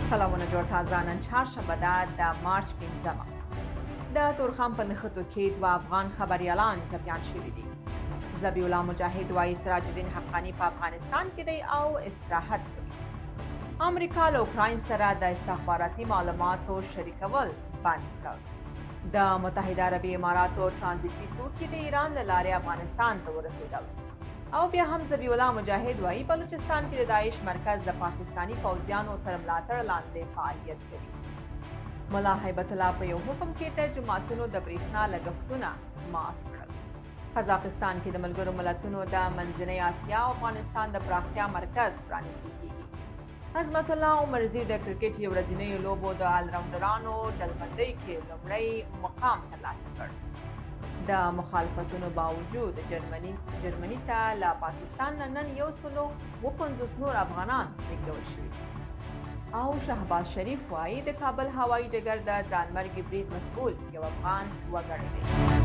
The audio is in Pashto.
سلامونه جوړ تازه نن چهارشنبه ده د مارچ 5 د تورخم په نښتو کې دوه افغان خبریالان ټپیان شوي دي. ذبیح الله مجاهد وایي سراج الدین حقانی په افغانستان کې دی او استراحت کوي. امریکا له اوکراین سره د استخباراتي معلوماتو شریکول بند کړ. د متحده عربي اماراتو ترانزیتي توکي د ایران له لارې افغانستان ته ورسېدل. او بیا هم ذبیح الله مجاهد وایي بلوچستان کې د داعش مرکز د پاکستانی پوځیانو تر ملاتړ لاندې فعالیت کوي. ملا هیبت الله په یو حکم کې د جوماتونو د بریښنا لګښتونه معاف کړل. قزاقستان کې د ملګرو ملتونو د منځنۍ اسیا او افغانستان د پراختیا مرکز پرانیستل کیږي. عظمت الله عمرزي د کرکټ یو ورځنیو لوبو د آلراونډرانو ډلبندۍ کې لومړی مقام ترلاسه کړ. د مخالفتونو باوجود جرمني ته له پاکستان نه نن 150 نور افغانان لیږدول شوي. او شهباز شریف وایي د کابل هوایي ډګر د ځانمرګي برید مسؤل یو افغان وګړی دی.